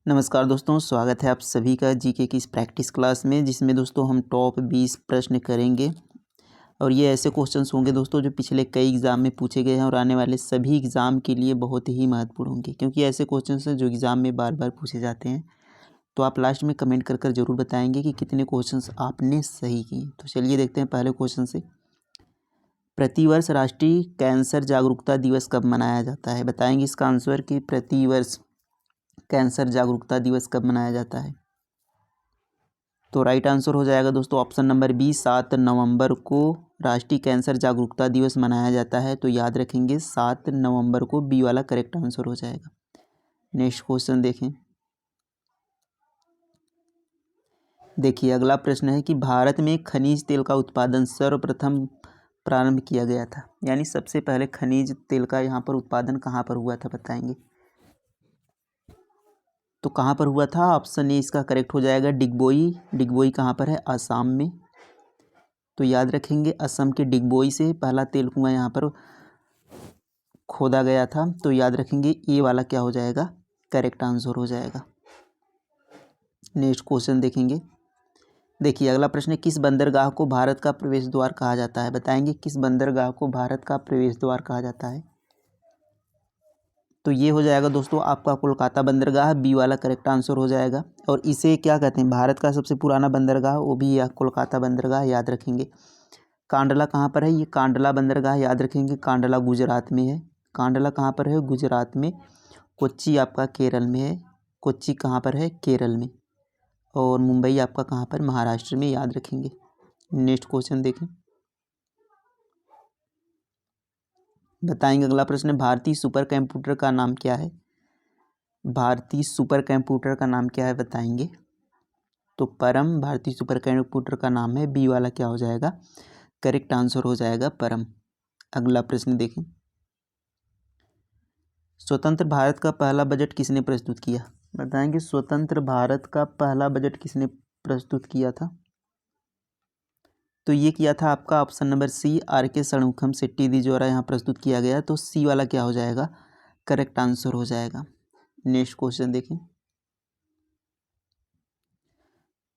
नमस्कार दोस्तों, स्वागत है आप सभी का जीके की इस प्रैक्टिस क्लास में, जिसमें दोस्तों हम टॉप 20 प्रश्न करेंगे। और ये ऐसे क्वेश्चंस होंगे दोस्तों जो पिछले कई एग्ज़ाम में पूछे गए हैं और आने वाले सभी एग्ज़ाम के लिए बहुत ही महत्वपूर्ण होंगे, क्योंकि ऐसे क्वेश्चंस हैं जो एग्ज़ाम में बार बार पूछे जाते हैं। तो आप लास्ट में कमेंट कर कर ज़रूर बताएंगे कि कितने क्वेश्चंस आपने सही किए। तो चलिए देखते हैं पहले क्वेश्चन से। प्रतिवर्ष राष्ट्रीय कैंसर जागरूकता दिवस कब मनाया जाता है? बताएंगे इसका आंसर कि प्रतिवर्ष कैंसर जागरूकता दिवस कब मनाया जाता है। तो राइट आंसर हो जाएगा दोस्तों ऑप्शन नंबर बी, 7 नवंबर को राष्ट्रीय कैंसर जागरूकता दिवस मनाया जाता है। तो याद रखेंगे 7 नवंबर को, बी वाला करेक्ट आंसर हो जाएगा। नेक्स्ट क्वेश्चन देखें। देखिए अगला प्रश्न है कि भारत में खनिज तेल का उत्पादन सर्वप्रथम प्रारंभ किया गया था, यानी सबसे पहले खनिज तेल का यहाँ पर उत्पादन कहाँ पर हुआ था बताएंगे। तो कहाँ पर हुआ था? ऑप्शन ए इसका करेक्ट हो जाएगा, डिगबोई। डिगबोई कहाँ पर है? आसाम में। तो याद रखेंगे असम के डिगबोई से पहला तेल कुआं यहाँ पर खोदा गया था। तो याद रखेंगे ए वाला क्या हो जाएगा? करेक्ट आंसर हो जाएगा। नेक्स्ट क्वेश्चन देखेंगे। देखिए अगला प्रश्न है, किस बंदरगाह को भारत का प्रवेश द्वार कहा जाता है? बताएंगे किस बंदरगाह को भारत का प्रवेश द्वार कहा जाता है। तो ये हो जाएगा दोस्तों आपका कोलकाता बंदरगाह, बी वाला करेक्ट आंसर हो जाएगा। और इसे क्या कहते हैं? भारत का सबसे पुराना बंदरगाह, वो भी यह कोलकाता बंदरगाह, याद रखेंगे। कांडला कहाँ पर है? ये कांडला बंदरगाह, याद रखेंगे कांडला गुजरात में है। कांडला कहाँ पर है? गुजरात में। कोच्चि आपका केरल में है। कोच्चि कहाँ पर है? केरल में। और मुंबई आपका कहाँ पर? महाराष्ट्र में, याद रखेंगे। नेक्स्ट क्वेश्चन देखें। बताएंगे अगला प्रश्न, भारतीय सुपर कंप्यूटर का नाम क्या है? भारतीय सुपर कंप्यूटर का नाम क्या है बताएंगे। तो परम भारतीय सुपर कंप्यूटर का नाम है, बी वाला क्या हो जाएगा? करेक्ट आंसर हो जाएगा परम। अगला प्रश्न देखें। स्वतंत्र भारत का पहला बजट किसने प्रस्तुत किया? बताएंगे स्वतंत्र भारत का पहला बजट किसने प्रस्तुत किया था? तो ये किया था आपका ऑप्शन नंबर सी, आर के षणमुखम शेट्टी जी द्वारा यहाँ प्रस्तुत किया गया। तो सी वाला क्या हो जाएगा? करेक्ट आंसर हो जाएगा। नेक्स्ट क्वेश्चन देखें।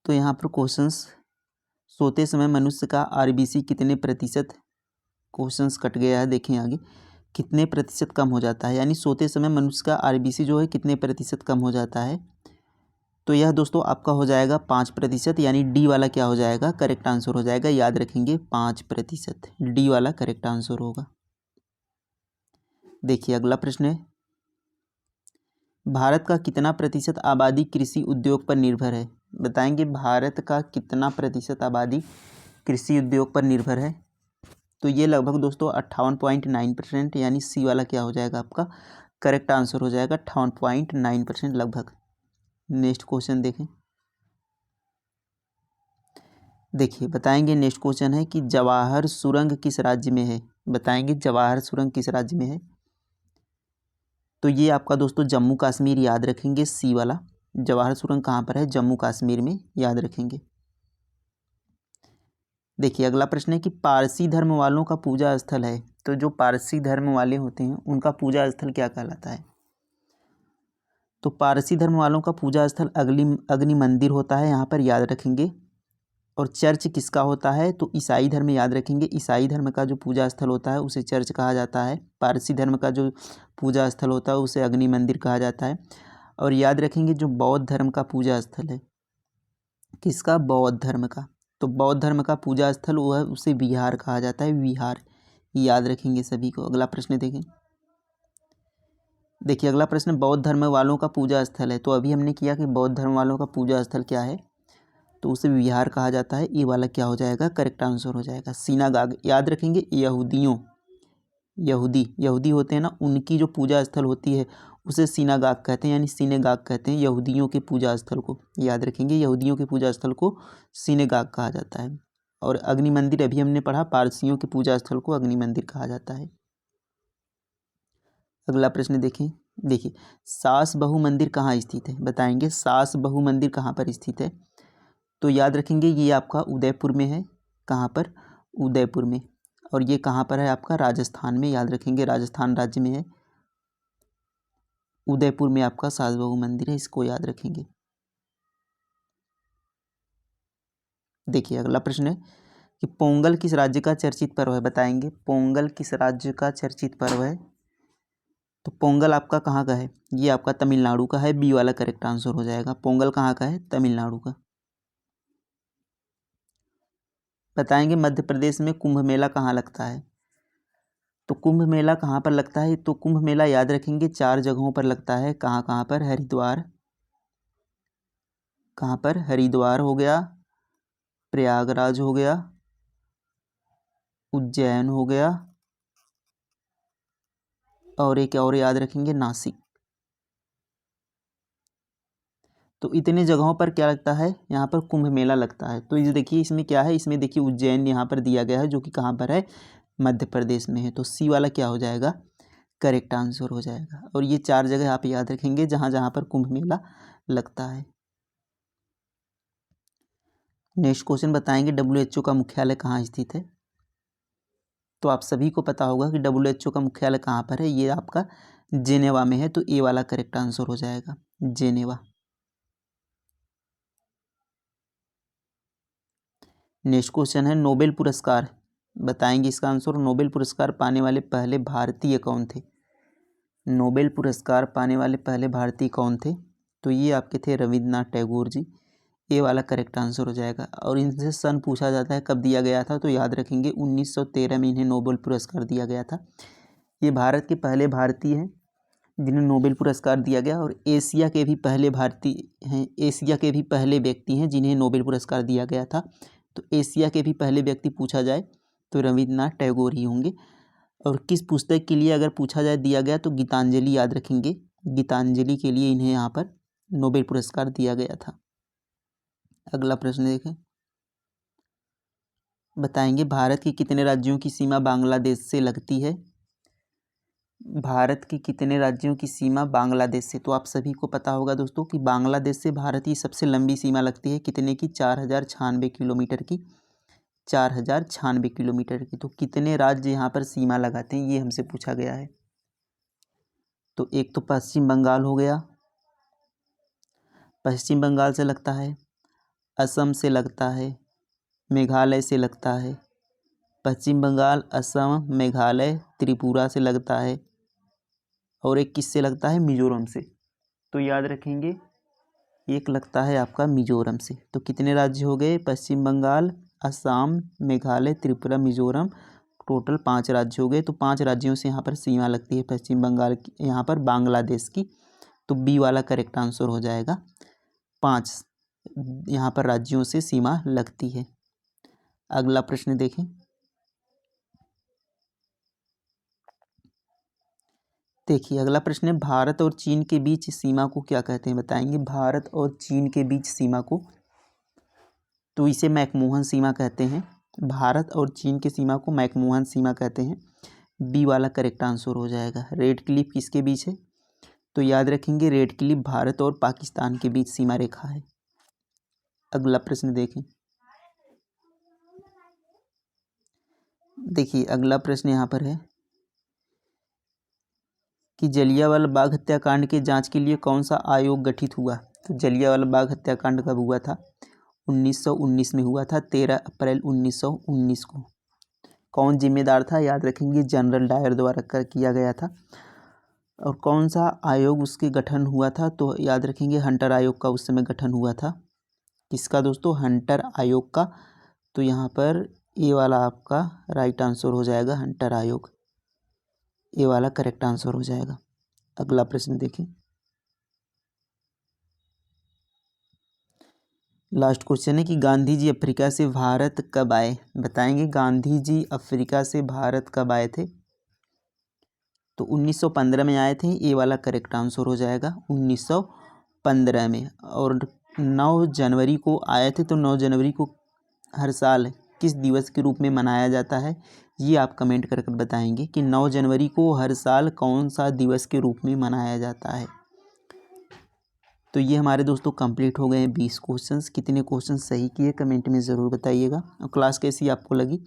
तो यहाँ पर क्वेश्चंस, सोते समय मनुष्य का आरबीसी कितने प्रतिशत, क्वेश्चंस कट गया है, देखें आगे, कितने प्रतिशत कम हो जाता है, यानी सोते समय मनुष्य का आरबीसी जो है कितने प्रतिशत कम हो जाता है। तो यह दोस्तों आपका हो जाएगा 5%, यानी डी वाला क्या हो जाएगा? करेक्ट आंसर हो जाएगा। याद रखेंगे 5%, डी वाला करेक्ट आंसर होगा। देखिए अगला प्रश्न है, भारत का कितना प्रतिशत आबादी कृषि उद्योग पर निर्भर है? बताएंगे भारत का कितना प्रतिशत आबादी कृषि उद्योग पर निर्भर है। तो ये लगभग दोस्तों 58.9%, यानी सी वाला क्या हो जाएगा आपका? करेक्ट आंसर हो जाएगा 58.9% लगभग। नेक्स्ट क्वेश्चन देखें। देखिए बताएंगे नेक्स्ट क्वेश्चन है कि जवाहर सुरंग किस राज्य में है? बताएंगे जवाहर सुरंग किस राज्य में है। तो ये आपका दोस्तों जम्मू कश्मीर, याद रखेंगे सी वाला। जवाहर सुरंग कहाँ पर है? जम्मू कश्मीर में, याद रखेंगे। देखिए अगला प्रश्न है कि पारसी धर्म वालों का पूजा स्थल है। तो जो पारसी धर्म वाले होते हैं उनका पूजा स्थल क्या कहलाता है? तो पारसी धर्म वालों का पूजा स्थल अग्नि मंदिर होता है यहाँ पर, याद रखेंगे। और चर्च किसका होता है? तो ईसाई धर्म, याद रखेंगे। ईसाई धर्म का जो पूजा स्थल होता है उसे चर्च कहा जाता है। पारसी धर्म का जो पूजा स्थल होता है उसे अग्नि मंदिर कहा जाता है। और याद रखेंगे जो बौद्ध धर्म का पूजा स्थल है, किसका? बौद्ध धर्म का। तो बौद्ध धर्म का पूजा स्थल वो है, उसे विहार कहा जाता है, विहार, याद रखेंगे सभी को। अगला प्रश्न देखें। देखिए अगला प्रश्न, बौद्ध धर्म वालों का पूजा स्थल है। तो अभी हमने किया कि बौद्ध धर्म वालों का पूजा स्थल क्या है, तो उसे विहार कहा जाता है। ये वाला क्या हो जाएगा? करेक्ट आंसर हो जाएगा। सिनागाग, याद रखेंगे यहूदी होते हैं ना, उनकी जो पूजा स्थल होती है उसे सिनागाग कहते हैं, यानी सिनेगाग कहते हैं यहूदियों के पूजा स्थल को, याद रखेंगे। यहूदियों के पूजा स्थल को सिनेगाग कहा जाता है। और अग्नि मंदिर अभी हमने पढ़ा, पारसियों के पूजा स्थल को अग्नि मंदिर कहा जाता है। अगला प्रश्न देखें। देखिए सास बहु मंदिर कहाँ स्थित है? बताएंगे सास बहु मंदिर कहाँ पर स्थित है। तो याद रखेंगे ये आपका उदयपुर में है। कहाँ पर? उदयपुर में। और ये कहाँ पर है आपका? राजस्थान में, याद रखेंगे राजस्थान राज्य में है। उदयपुर में आपका सास बहू मंदिर है, इसको याद रखेंगे। देखिए अगला प्रश्न है कि पोंगल किस राज्य का चर्चित पर्व है, बताएंगे। पोंगल किस राज्य का चर्चित पर्व है? तो पोंगल आपका कहाँ का है? ये आपका तमिलनाडु का है, बी वाला करेक्ट आंसर हो जाएगा। पोंगल कहाँ का है? तमिलनाडु का। बताएंगे मध्य प्रदेश में कुंभ मेला कहाँ लगता है? तो कुंभ मेला कहाँ पर लगता है? तो कुंभ मेला याद रखेंगे 4 जगहों पर लगता है। कहाँ कहाँ पर? हरिद्वार, कहाँ पर? हरिद्वार हो गया, प्रयागराज हो गया, उज्जैन हो गया, और एक और याद रखेंगे नासिक। तो इतने जगहों पर क्या लगता है? यहाँ पर कुंभ मेला लगता है। तो ये देखिए इसमें क्या है, इसमें देखिए उज्जैन यहाँ पर दिया गया है, जो कि कहाँ पर है? मध्य प्रदेश में है। तो सी वाला क्या हो जाएगा? करेक्ट आंसर हो जाएगा। और ये 4 जगह आप याद रखेंगे जहाँ जहाँ पर कुंभ मेला लगता है। नेक्स्ट क्वेश्चन बताएंगे WHO का मुख्यालय कहाँ स्थित है? तो आप सभी को पता होगा कि WHO का मुख्यालय कहाँ पर है। ये आपका जेनेवा में है। तो ए वाला करेक्ट आंसर हो जाएगा, जेनेवा। नेक्स्ट क्वेश्चन है नोबेल पुरस्कार, बताएंगे इसका आंसर। नोबेल पुरस्कार पाने वाले पहले भारतीय कौन थे? नोबेल पुरस्कार पाने वाले पहले भारतीय कौन थे? तो ये आपके थे रविन्द्रनाथ टैगोर जी। ये वाला करेक्ट आंसर हो जाएगा। और इनसे सन पूछा जाता है कब दिया गया था, तो याद रखेंगे 1913 में इन्हें नोबेल पुरस्कार दिया गया था। ये भारत के पहले भारतीय हैं जिन्हें नोबेल पुरस्कार दिया गया, और एशिया के भी पहले भारतीय हैं, एशिया के भी पहले व्यक्ति हैं जिन्हें नोबेल पुरस्कार दिया गया था। तो एशिया के भी पहले व्यक्ति पूछा जाए तो रविन्द्रनाथ टैगोर ही होंगे। और किस पुस्तक के लिए अगर पूछा जाए दिया गया, तो गीतांजलि याद रखेंगे। गीतांजलि के लिए इन्हें यहाँ पर नोबेल पुरस्कार दिया गया था। अगला प्रश्न देखें, बताएंगे भारत के कितने राज्यों की सीमा बांग्लादेश से लगती है? भारत के कितने राज्यों की सीमा बांग्लादेश से? तो आप सभी को पता होगा दोस्तों कि बांग्लादेश से भारत की सबसे लंबी सीमा लगती है। कितने की? 4096 किलोमीटर की, 4096 किलोमीटर की। तो कितने राज्य यहाँ पर सीमा लगाते हैं, ये हमसे पूछा गया है। तो एक तो पश्चिम बंगाल हो गया, पश्चिम बंगाल से लगता है, असम से लगता है, मेघालय से लगता है। पश्चिम बंगाल, असम, मेघालय, त्रिपुरा से लगता है, और एक किससे लगता है? मिजोरम से। तो याद रखेंगे एक लगता है आपका मिजोरम से। तो कितने राज्य हो गए? पश्चिम बंगाल, असम, मेघालय, त्रिपुरा, मिजोरम, टोटल 5 राज्य हो गए। तो 5 राज्यों से यहाँ पर सीमा लगती है पश्चिम बंगाल की, यहाँ पर बांग्लादेश की। तो बी वाला करेक्ट आंसर हो जाएगा, 5 यहाँ पर राज्यों से सीमा लगती है। अगला प्रश्न देखें, देखिए अगला प्रश्न है भारत और चीन के बीच सीमा को क्या कहते हैं, बताएंगे। भारत और चीन के बीच सीमा को, तो इसे मैकमोहन सीमा कहते हैं। भारत और चीन की सीमा को मैकमोहन सीमा कहते हैं। बी वाला करेक्ट आंसर हो जाएगा। रेड क्लिफ किसके बीच है? तो याद रखेंगे रेड क्लिफ भारत और पाकिस्तान के बीच सीमा रेखा है। अगला प्रश्न देखें, देखिए अगला प्रश्न यहाँ पर है कि जलियांवाला बाग हत्याकांड के जांच के लिए कौन सा आयोग गठित हुआ? तो जलियांवाला बाग हत्याकांड कब हुआ था? 1919 में हुआ था, 13 अप्रैल 1919 को। कौन जिम्मेदार था? याद रखेंगे जनरल डायर द्वारा किया गया था। और कौन सा आयोग उसके गठन हुआ था? तो याद रखेंगे हंटर आयोग का उस समय गठन हुआ था। किसका दोस्तों? हंटर आयोग का। तो यहाँ पर ए वाला आपका राइट आंसर हो जाएगा, हंटर आयोग। ए वाला करेक्ट आंसर हो जाएगा। अगला प्रश्न देखें, लास्ट क्वेश्चन है कि गांधी जी अफ्रीका से भारत कब आए, बताएंगे। गांधी जी अफ्रीका से भारत कब आए थे? तो 1915 में आए थे। ये वाला करेक्ट आंसर हो जाएगा, 1915 में। और 9 जनवरी को आए थे। तो 9 जनवरी को हर साल किस दिवस के रूप में मनाया जाता है, ये आप कमेंट कर बताएंगे कि 9 जनवरी को हर साल कौन सा दिवस के रूप में मनाया जाता है। तो ये हमारे दोस्तों कंप्लीट हो गए हैं 20 क्वेश्चंस। कितने क्वेश्चंस सही किए कमेंट में ज़रूर बताइएगा, और क्लास कैसी आपको लगी।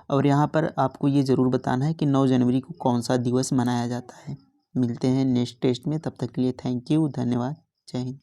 और यहाँ पर आपको ये ज़रूर बताना है कि 9 जनवरी को कौन सा दिवस मनाया जाता है। मिलते हैं नेक्स्ट टेस्ट में, तब तक के लिए थैंक यू, धन्यवाद, जय हिंद।